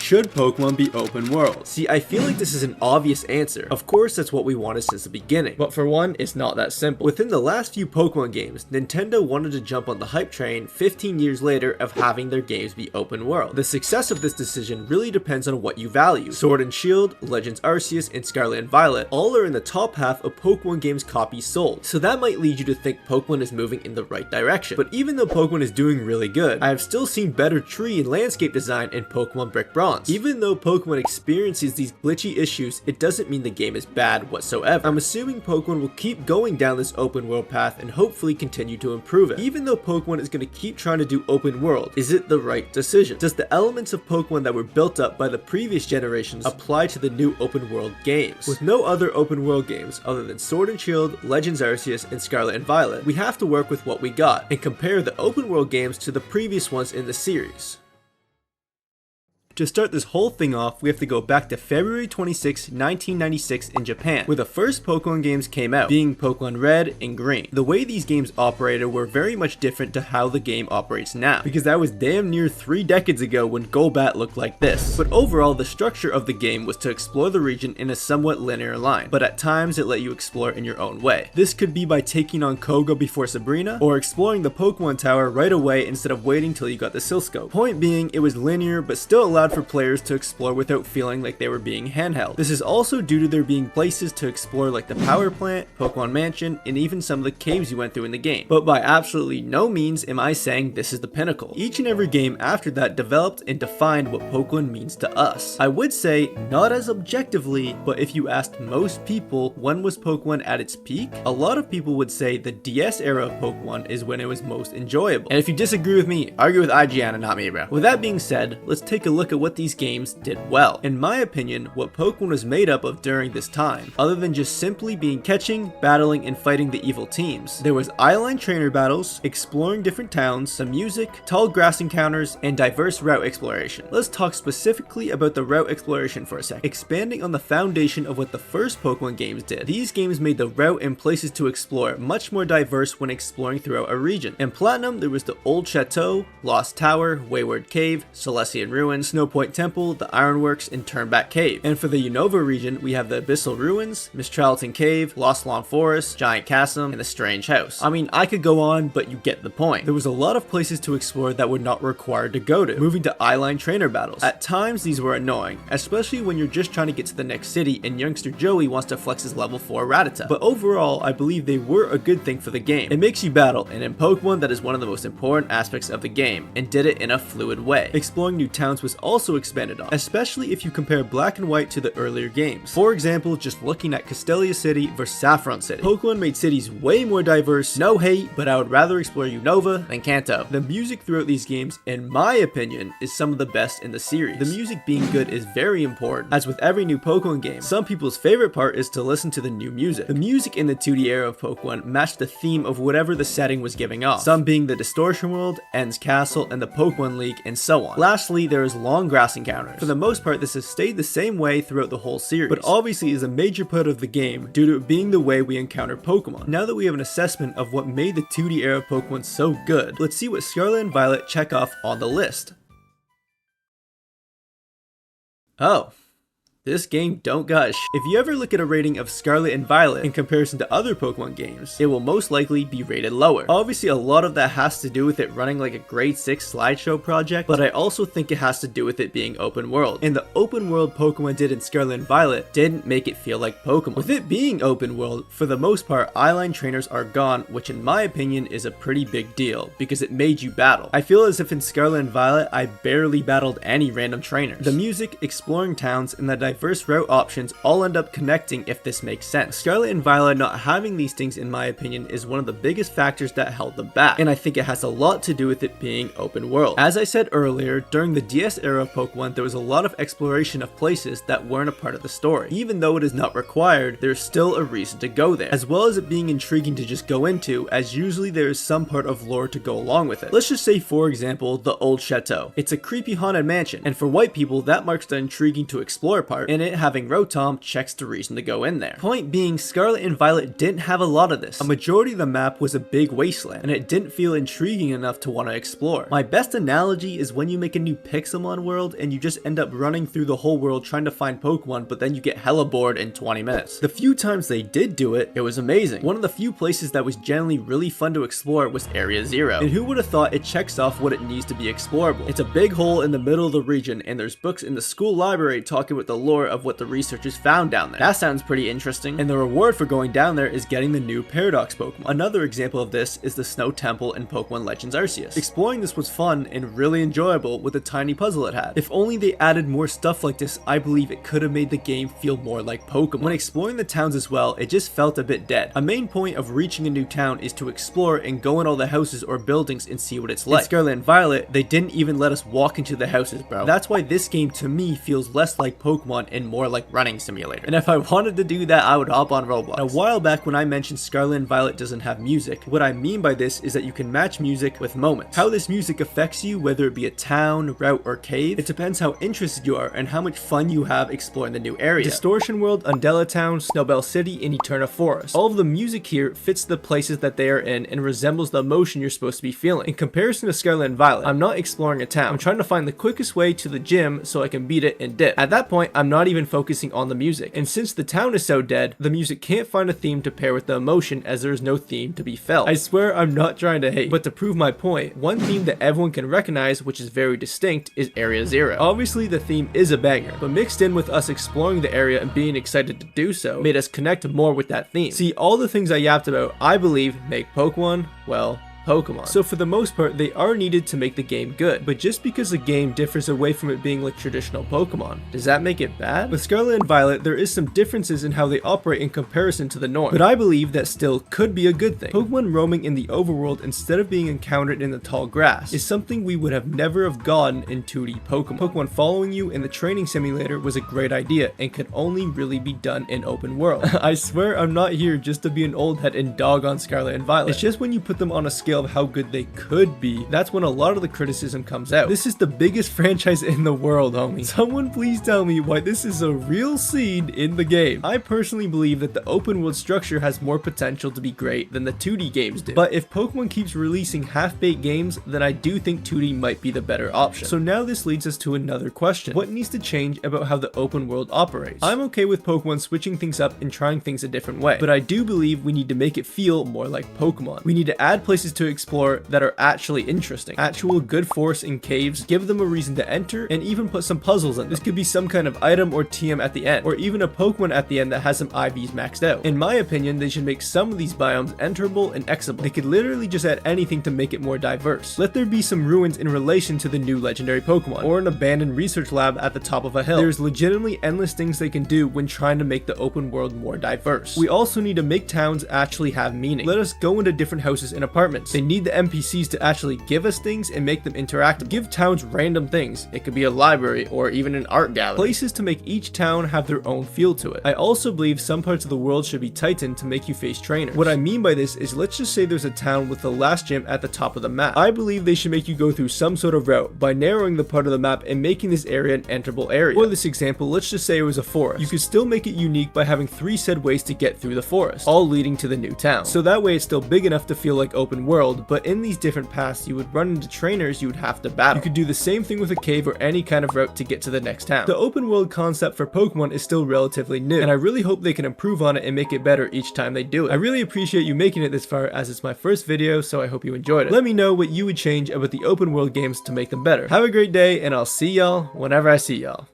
Should Pokemon be open world? See, I feel like this is an obvious answer. Of course, that's what we wanted since the beginning. But for one, it's not that simple. Within the last few Pokemon games, Nintendo wanted to jump on the hype train 15 years later of having their games be open world. The success of this decision really depends on what you value. Sword and Shield, Legends Arceus, and Scarlet and Violet all are in the top half of Pokemon games copies sold. So that might lead you to think Pokemon is moving in the right direction. But even though Pokemon is doing really good, I have still seen better tree and landscape design in Pokemon Brick Bronze. Even though Pokemon experiences these glitchy issues, it doesn't mean the game is bad whatsoever. I'm assuming Pokemon will keep going down this open world path and hopefully continue to improve it. Even though Pokemon is going to keep trying to do open world, is it the right decision? Does the elements of Pokemon that were built up by the previous generations apply to the new open world games? With no other open world games other than Sword and Shield, Legends Arceus, and Scarlet and Violet, we have to work with what we got and compare the open world games to the previous ones in the series. To start this whole thing off, we have to go back to February 26, 1996 in Japan, where the first Pokemon games came out, being Pokemon Red and Green. The way these games operated were very much different to how the game operates now, because that was damn near 3 decades ago when Golbat looked like this. But overall, the structure of the game was to explore the region in a somewhat linear line, but at times it let you explore in your own way. This could be by taking on Koga before Sabrina, or exploring the Pokemon Tower right away instead of waiting till you got the Silscope. Point being, it was linear, but still allowed for players to explore without feeling like they were being handheld. This is also due to there being places to explore like the Power Plant, Pokemon Mansion, and even some of the caves you went through in the game. But by absolutely no means am I saying this is the pinnacle. Each and every game after that developed and defined what Pokemon means to us. I would say not as objectively, but if you asked most people when was Pokemon at its peak, a lot of people would say the DS era of Pokemon is when it was most enjoyable. And if you disagree with me, argue with IGN and not me, bro. With that being said, let's take a look at what these games did well. In my opinion, what Pokemon was made up of during this time, other than just simply being catching, battling, and fighting the evil teams. There was eyeline trainer battles, exploring different towns, some music, tall grass encounters, and diverse route exploration. Let's talk specifically about the route exploration for a sec. Expanding on the foundation of what the first Pokemon games did, these games made the route and places to explore much more diverse when exploring throughout a region. In Platinum, there was the Old Chateau, Lost Tower, Wayward Cave, Celestian Ruins, Snow Point Temple, the Ironworks, and Turnback Cave. And for the Unova region, we have the Abyssal Ruins, Mistralton Cave, Lost Lawn Forest, Giant Chasm, and the Strange House. I mean, I could go on, but you get the point. There was a lot of places to explore that were not required to go to. Moving to eyeline trainer battles. At times, these were annoying, especially when you're just trying to get to the next city and youngster Joey wants to flex his level 4 Rattata. But overall, I believe they were a good thing for the game. It makes you battle, and in Pokemon, that is one of the most important aspects of the game, and did it in a fluid way. Exploring new towns was also expanded on, especially if you compare Black and White to the earlier games. For example, just looking at Castelia City versus Saffron City. Pokemon made cities way more diverse, no hate, but I would rather explore Unova than Kanto. The music throughout these games, in my opinion, is some of the best in the series. The music being good is very important, as with every new Pokemon game, some people's favorite part is to listen to the new music. The music in the 2D era of Pokemon matched the theme of whatever the setting was giving off, some being the Distortion World, End's Castle, and the Pokemon League, and so on. Lastly, there is long grass encounters. For the most part, this has stayed the same way throughout the whole series, but obviously is a major part of the game due to it being the way we encounter Pokemon. Now that we have an assessment of what made the 2D era of Pokemon so good, let's see what Scarlet and Violet check off on the list. Oh. This game don't gush. If you ever look at a rating of Scarlet and Violet in comparison to other Pokemon games, it will most likely be rated lower. Obviously, a lot of that has to do with it running like a grade 6 slideshow project, but I also think it has to do with it being open world. And the open world Pokemon did in Scarlet and Violet didn't make it feel like Pokemon. With it being open world, for the most part, eyeline trainers are gone, which in my opinion is a pretty big deal, because it made you battle. I feel as if in Scarlet and Violet, I barely battled any random trainers. The music, exploring towns, and the diverse route options all end up connecting if this makes sense. Scarlet and Violet not having these things in my opinion is one of the biggest factors that held them back, and I think it has a lot to do with it being open world. As I said earlier, during the DS era of Pokemon, there was a lot of exploration of places that weren't a part of the story. Even though it is not required, there's still a reason to go there, as well as it being intriguing to just go into, as usually there is some part of lore to go along with it. Let's just say, for example, the Old Chateau. It's a creepy haunted mansion, and for white people that marks the intriguing to explore part, start, and it having Rotom checks the reason to go in there. Point being, Scarlet and Violet didn't have a lot of this. A majority of the map was a big wasteland, and it didn't feel intriguing enough to want to explore. My best analogy is when you make a new Pixelmon world and you just end up running through the whole world trying to find Pokemon, but then you get hella bored in 20 minutes. The few times they did do it, it was amazing. One of the few places that was generally really fun to explore was Area 0, and who would have thought it checks off what it needs to be explorable. It's a big hole in the middle of the region, and there's books in the school library talking about the lore of what the researchers found down there. That sounds pretty interesting, and the reward for going down there is getting the new Paradox Pokemon. Another example of this is the Snow Temple in Pokemon Legends Arceus. Exploring this was fun and really enjoyable with the tiny puzzle it had. If only they added more stuff like this, I believe it could have made the game feel more like Pokemon. When exploring the towns as well, it just felt a bit dead. A main point of reaching a new town is to explore and go in all the houses or buildings and see what it's like. In Scarlet and Violet, they didn't even let us walk into the houses, bro. That's why this game to me feels less like Pokemon and more like Running Simulator. And if I wanted to do that, I would hop on Roblox. A while back when I mentioned Scarlet and Violet doesn't have music, what I mean by this is that you can match music with moments. How this music affects you, whether it be a town, route, or cave, it depends how interested you are and how much fun you have exploring the new area. Distortion World, Undella Town, Snowbell City, and Eterna Forest. All of the music here fits the places that they are in and resembles the emotion you're supposed to be feeling. In comparison to Scarlet and Violet, I'm not exploring a town. I'm trying to find the quickest way to the gym so I can beat it and dip. At that point, I'm not even focusing on the music. And since the town is so dead, the music can't find a theme to pair with the emotion as there is no theme to be felt. I swear I'm not trying to hate, but to prove my point, one theme that everyone can recognize, which is very distinct, is Area 0. Obviously the theme is a banger, but mixed in with us exploring the area and being excited to do so, made us connect more with that theme. See, all the things I yapped about, I believe, make Pokemon, well, Pokemon. So for the most part, they are needed to make the game good, but just because the game differs away from it being like traditional Pokemon, does that make it bad? With Scarlet and Violet, there is some differences in how they operate in comparison to the norm, but I believe that still could be a good thing. Pokemon roaming in the overworld instead of being encountered in the tall grass is something we would have never have gotten in 2D Pokemon. Pokemon following you in the training simulator was a great idea and could only really be done in open world. I swear I'm not here just to be an old head and dog on Scarlet and Violet. It's just when you put them on a scale of how good they could be, that's when a lot of the criticism comes out. This is the biggest franchise in the world, homie. Someone please tell me why this is a real scene in the game. I personally believe that the open world structure has more potential to be great than the 2D games do. But if Pokemon keeps releasing half-baked games, then I do think 2D might be the better option. So now this leads us to another question. What needs to change about how the open world operates? I'm okay with Pokemon switching things up and trying things a different way, but I do believe we need to make it feel more like Pokemon. We need to add places to explore that are actually interesting, actual good forests and caves, give them a reason to enter, and even put some puzzles in. This could be some kind of item or TM at the end, or even a Pokemon at the end that has some IVs maxed out. In my opinion, they should make some of these biomes enterable and exable. They could literally just add anything to make it more diverse. Let there be some ruins in relation to the new legendary Pokemon, or an abandoned research lab at the top of a hill. There's legitimately endless things they can do when trying to make the open world more diverse. We also need to make towns actually have meaning. Let us go into different houses and apartments. They need the NPCs to actually give us things and make them interactive. Give towns random things. It could be a library or even an art gallery. Places to make each town have their own feel to it. I also believe some parts of the world should be tightened to make you face trainers. What I mean by this is, let's just say there's a town with the last gym at the top of the map. I believe they should make you go through some sort of route by narrowing the part of the map and making this area an enterable area. For this example, let's just say it was a forest. You could still make it unique by having 3 said ways to get through the forest, all leading to the new town. So that way it's still big enough to feel like open world, but in these different paths you would run into trainers you would have to battle. You could do the same thing with a cave or any kind of route to get to the next town. The open world concept for Pokemon is still relatively new, and I really hope they can improve on it and make it better each time they do it. I really appreciate you making it this far, as it's my first video, so I hope you enjoyed it. Let me know what you would change about the open world games to make them better. Have a great day, and I'll see y'all whenever I see y'all.